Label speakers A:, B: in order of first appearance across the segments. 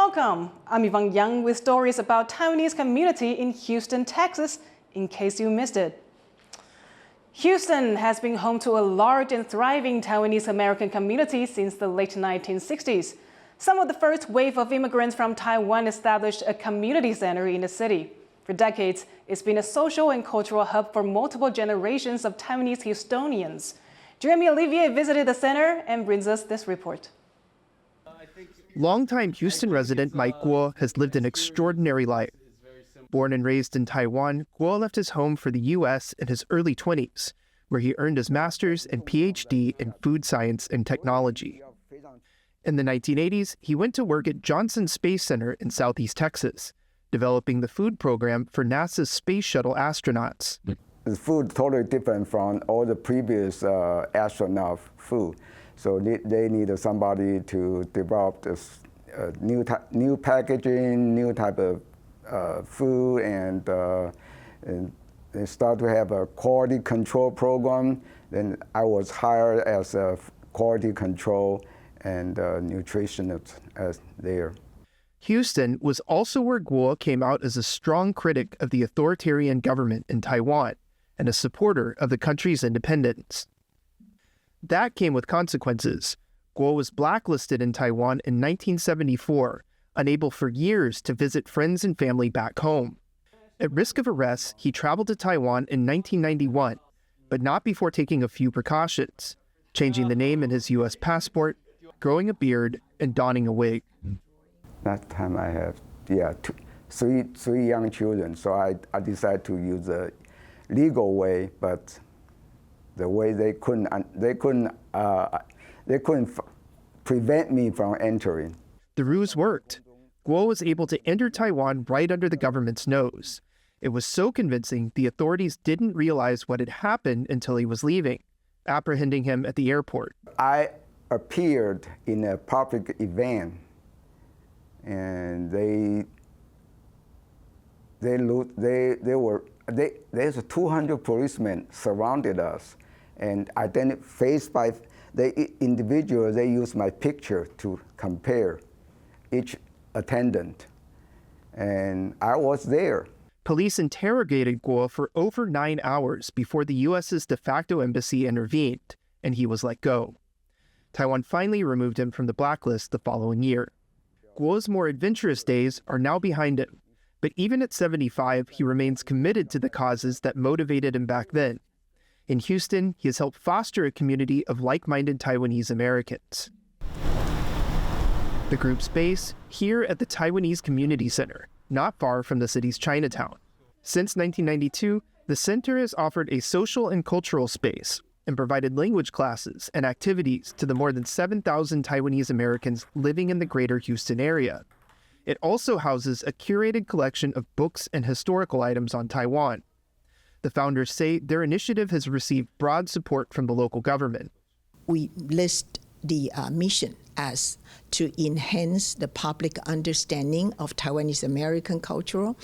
A: Welcome! I'm Yvonne Yang with stories about Taiwanese community in Houston, Texas, in case you missed it. Houston has been home to a large and thriving Taiwanese American community since the late 1960s. Some of the first wave of immigrants from Taiwan established a community center in the city. For decades, it's been a social and cultural hub for multiple generations of Taiwanese Houstonians. Jeremy Olivier visited the center and brings us this report.
B: Longtime Houston resident Mike Guo has lived an extraordinary life. Born and raised in Taiwan, Guo left his home for the U.S. in his early 20s, where he earned his master's and PhD in food science and technology. In the 1980s, he went to work at Johnson Space Center in Southeast Texas, developing the food program for NASA's space shuttle astronauts.
C: The food totally different from all the previous astronaut food. So they needed somebody to develop this new packaging, new type of food, and they start to have a quality control program. Then I was hired as a quality control and nutritionist there.
B: Houston was also where Guo came out as a strong critic of the authoritarian government in Taiwan and a supporter of the country's independence. That came with consequences. Guo was blacklisted in Taiwan in 1974, unable for years to visit friends and family back home. At risk of arrest, he traveled to Taiwan in 1991, but not before taking a few precautions, changing the name in his U.S. passport, growing a beard, and donning a wig.
C: That time I have, three young children, so I decided to use the legal way, but the way they couldn't prevent me from entering.
B: The ruse worked. Guo was able to enter Taiwan right under the government's nose. It was so convincing, the authorities didn't realize what had happened until he was leaving, apprehending him at the airport.
C: I appeared in a public event, and there's 200 policemen surrounded us, and faced by the individual, they used my picture to compare each attendant, and I was there.
B: Police interrogated Guo for over 9 hours before the U.S.'s de facto embassy intervened, and he was let go. Taiwan finally removed him from the blacklist the following year. Guo's more adventurous days are now behind him, but even at 75, he remains committed to the causes that motivated him back then. In Houston, he has helped foster a community of like-minded Taiwanese Americans. The group's base here at the Taiwanese Community Center, not far from the city's Chinatown. Since 1992, the center has offered a social and cultural space and provided language classes and activities to the more than 7,000 Taiwanese Americans living in the greater Houston area. It also houses a curated collection of books and historical items on Taiwan. The founders say their initiative has received broad support from the local government.
D: We list the mission as to enhance the public understanding of Taiwanese American culture,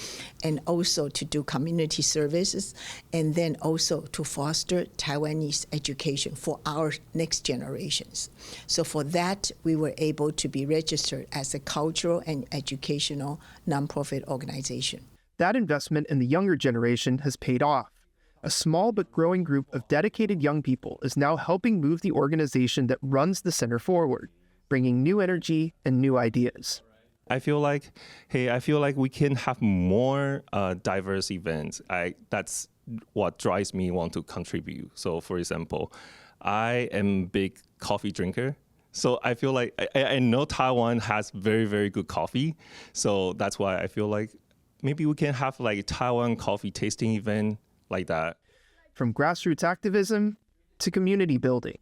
D: and also to do community services, and then also to foster Taiwanese education for our next generations. So for that, we were able to be registered as a cultural and educational nonprofit organization.
B: That investment in the younger generation has paid off. A small but growing group of dedicated young people is now helping move the organization that runs the center forward, bringing new energy and new ideas.
E: I feel like we can have more diverse events. That's what drives me want to contribute. So for example, I am a big coffee drinker. So I feel like I know Taiwan has very, very good coffee. So that's why I feel like maybe we can have like a Taiwan coffee tasting event like that.
B: From grassroots activism to community building,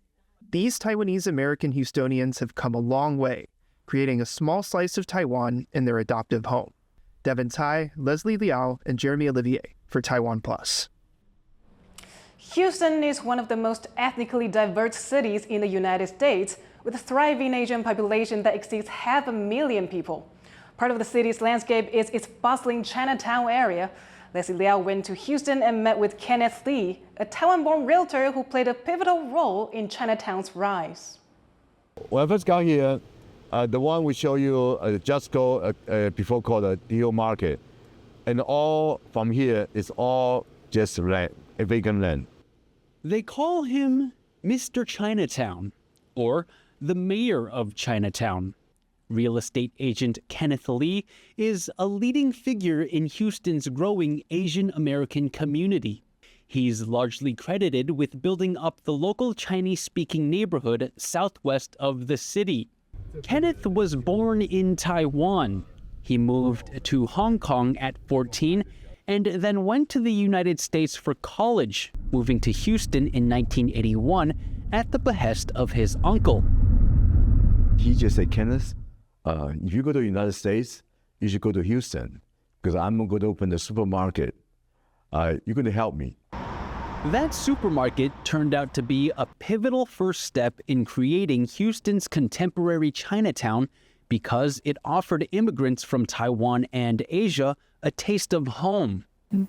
B: these Taiwanese American Houstonians have come a long way, creating a small slice of Taiwan in their adoptive home. Devin Tai, Leslie Liao, and Jeremy Olivier for TaiwanPlus.
A: Houston is one of the most ethnically diverse cities in the United States, with a thriving Asian population that exceeds 500,000 people. Part of the city's landscape is its bustling Chinatown area. Leslie Liao went to Houston and met with Kenneth Lee, a Taiwan-born realtor who played a pivotal role in Chinatown's rise.
F: When I first got here, The one we show you just go before called a Deal Market. And all from here is all just land, a vacant land.
G: They call him Mr. Chinatown, or the mayor of Chinatown. Real estate agent Kenneth Lee is a leading figure in Houston's growing Asian American community. He's largely credited with building up the local Chinese-speaking neighborhood southwest of the city. Kenneth was born in Taiwan. He moved to Hong Kong at 14 and then went to the United States for college, moving to Houston in 1981 at the behest of his uncle.
F: He just said, Kenneth, if you go to the United States, you should go to Houston because I'm going to open the supermarket. You're going to help me.
G: That supermarket turned out to be a pivotal first step in creating Houston's contemporary Chinatown because it offered immigrants from Taiwan and Asia a taste of home.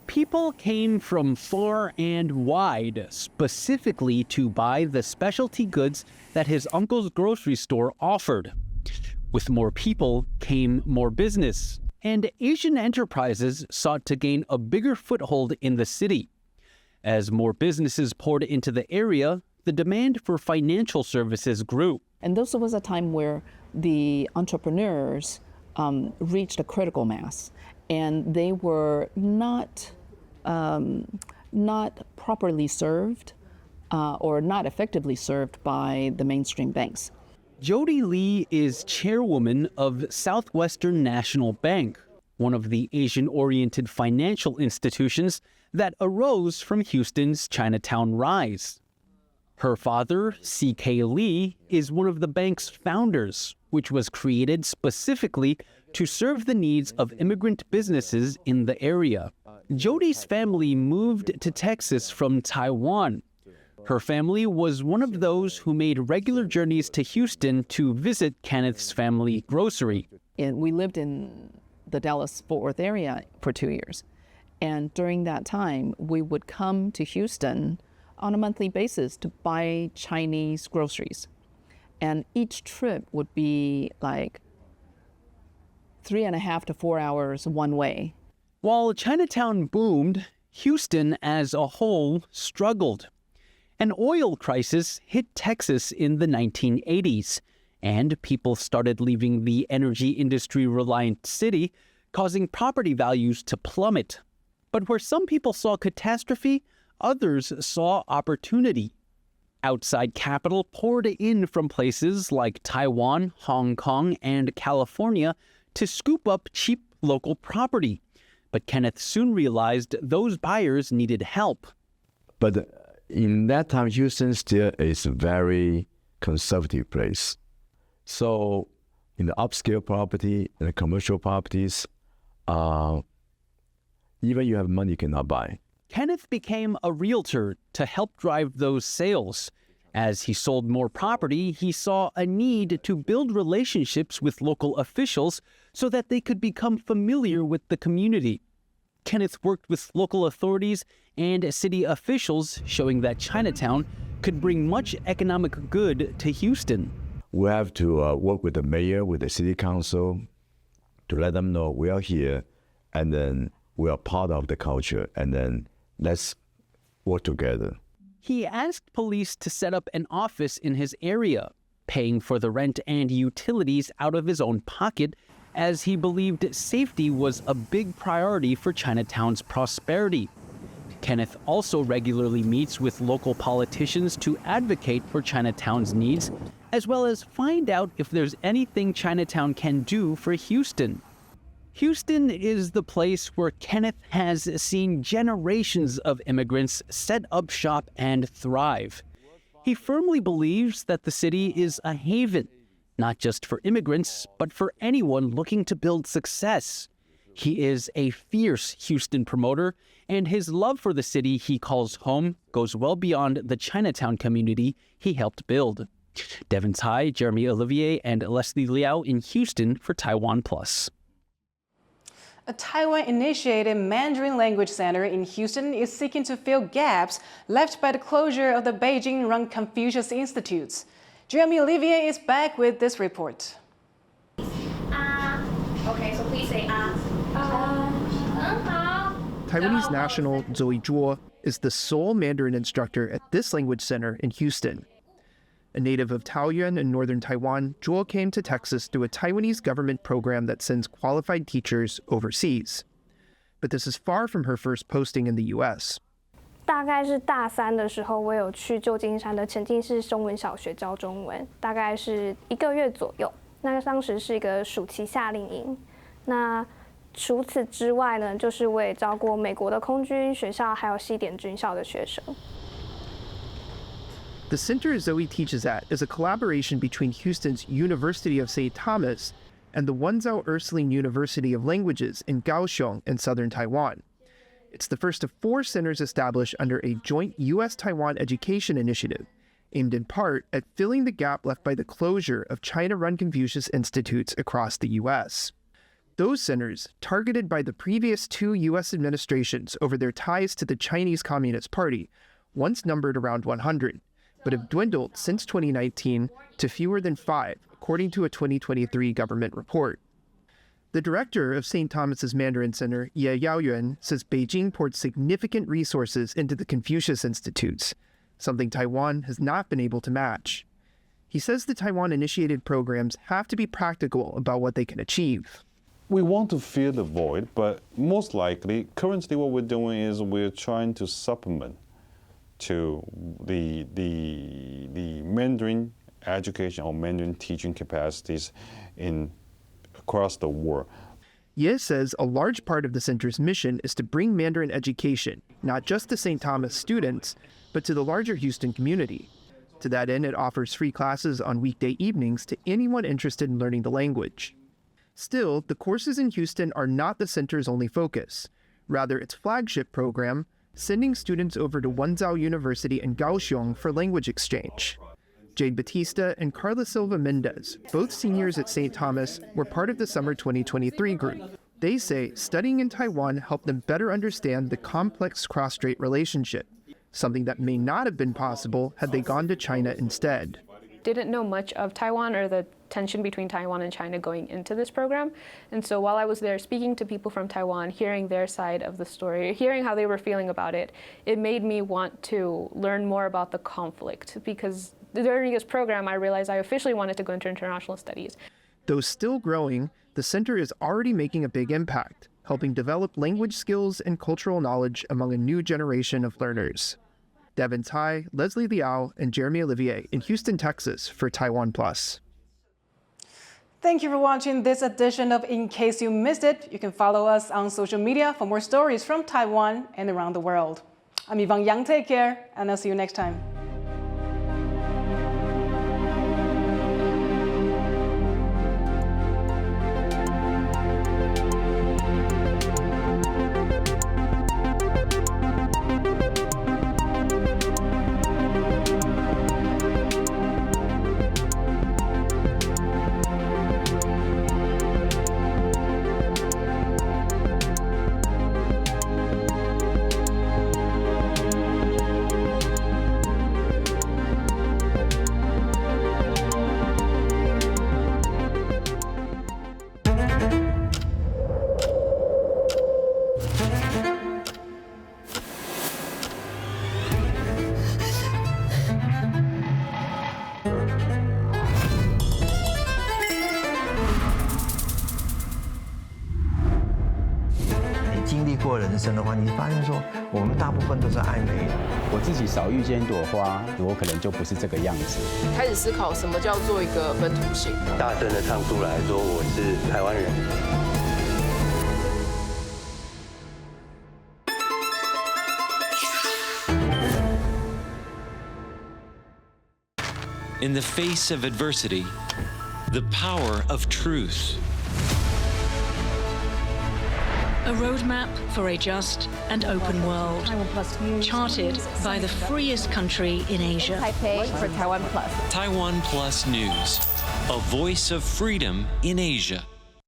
G: People came from far and wide specifically to buy the specialty goods that his uncle's grocery store offered. With more people came more business, and Asian enterprises sought to gain a bigger foothold in the city. As more businesses poured into the area, the demand for financial services grew.
H: And this was a time where the entrepreneurs reached a critical mass, and they were not properly served or not effectively served by the mainstream banks.
G: Jody Lee is chairwoman of Southwestern National Bank, one of the Asian-oriented financial institutions that arose from Houston's Chinatown rise. Her father, C.K. Lee, is one of the bank's founders, which was created specifically to serve the needs of immigrant businesses in the area. Jody's family moved to Texas from Taiwan. Her family was one of those who made regular journeys to Houston to visit Kenneth's family grocery.
H: And we lived in the Dallas-Fort Worth area for 2 years. And during that time, we would come to Houston on a monthly basis to buy Chinese groceries. And each trip would be like 3.5 to 4 hours one way.
G: While Chinatown boomed, Houston as a whole struggled. An oil crisis hit Texas in the 1980s, and people started leaving the energy industry-reliant city, causing property values to plummet. But where some people saw catastrophe, others saw opportunity. Outside capital poured in from places like Taiwan, Hong Kong, and California to scoop up cheap local property. But Kenneth soon realized those buyers needed help.
F: But in that time, Houston still is a very conservative place. So in the upscale property and the commercial properties, even you have money, you cannot buy.
G: Kenneth became a realtor to help drive those sales. As he sold more property, he saw a need to build relationships with local officials so that they could become familiar with the community. Kenneth worked with local authorities and city officials, showing that Chinatown could bring much economic good to Houston.
F: We have to work with the mayor, with the city council, to let them know we are here, and then we are part of the culture, and then let's work together.
G: He asked police to set up an office in his area, paying for the rent and utilities out of his own pocket, as he believed safety was a big priority for Chinatown's prosperity. Kenneth also regularly meets with local politicians to advocate for Chinatown's needs, as well as find out if there's anything Chinatown can do for Houston. Houston is the place where Kenneth has seen generations of immigrants set up shop and thrive. He firmly believes that the city is a haven, not just for immigrants, but for anyone looking to build success. He is a fierce Houston promoter, and his love for the city he calls home goes well beyond the Chinatown community he helped build. Devin Tai, Jeremy Olivier, and Leslie Liao in Houston for TaiwanPlus.
A: A Taiwan-initiated Mandarin language center in Houston is seeking to fill gaps left by the closure of the Beijing-run Confucius Institutes. Jeremy Olivier is back with this report.
I: Okay, so please say
B: Taiwanese national Zoe Zhuo is the sole Mandarin instructor at this language center in Houston. A native of Taoyuan in northern Taiwan, Zhuo came to Texas through a Taiwanese government program that sends qualified teachers overseas. But this is far from her first posting in the U.S.
J: 大概是大3的时候，我有去旧金山的沉浸式中文小学教中文，大概是1个月左右。那当时是一个暑期夏令营。那除此之外呢，就是我也教过美国的空军学校，还有西点军校的学生。
B: The center Zoe teaches at is a collaboration between Houston's University of St. Thomas and the Wenzhou Ursuline University of Languages in Kaohsiung in southern Taiwan. It's the first of 4 centers established under a joint U.S.-Taiwan education initiative, aimed in part at filling the gap left by the closure of China-run Confucius Institutes across the U.S. Those centers, targeted by the previous 2 U.S. administrations over their ties to the Chinese Communist Party, once numbered around 100, but have dwindled since 2019 to fewer than 5, according to a 2023 government report. The director of St. Thomas's Mandarin Center, Ye Yaoyuan, says Beijing poured significant resources into the Confucius Institutes, something Taiwan has not been able to match. He says the Taiwan-initiated programs have to be practical about what they can achieve.
K: We want to fill the void, but most likely, currently what we're doing is we're trying to supplement to the Mandarin education or Mandarin teaching capacities across the world.
B: Ye says a large part of the center's mission is to bring Mandarin education, not just to St. Thomas students, but to the larger Houston community. To that end, it offers free classes on weekday evenings to anyone interested in learning the language. Still, the courses in Houston are not the center's only focus. Rather, its flagship program, sending students over to Wenzhou University in Kaohsiung for language exchange. Jade Batista and Carla Silva Mendez, both seniors at St. Thomas, were part of the summer 2023 group. They say studying in Taiwan helped them better understand the complex cross-strait relationship, something that may not have been possible had they gone to China instead.
J: Didn't know much of Taiwan or the tension between Taiwan and China going into this program. And so while I was there speaking to people from Taiwan, hearing their side of the story, hearing how they were feeling about it, it made me want to learn more about the conflict, because during this program, I realized I officially wanted to go into international studies.
B: Though still growing, the center is already making a big impact, helping develop language skills and cultural knowledge among a new generation of learners. Devin Tai, Leslie Liao, and Jeremy Olivier in Houston, Texas for TaiwanPlus.
A: Thank you for watching this edition of In Case You Missed It. You can follow us on social media for more stories from Taiwan and around the world. I'm Yvonne Yang. Take care, and I'll see you next time.
L: 过人生的话，你发现说，我们大部分都是爱美的。
M: 我自己少遇见一朵花，我可能就不是这个样子。
N: 开始思考什么叫做一个本土性。
O: 大声的唱出来说我是台湾人。
P: In the face of adversity, the power of truth.
Q: A roadmap for a just and open world, charted by the freest country in Asia.
N: Taipei for TaiwanPlus.
P: TaiwanPlus News, a voice of freedom in Asia.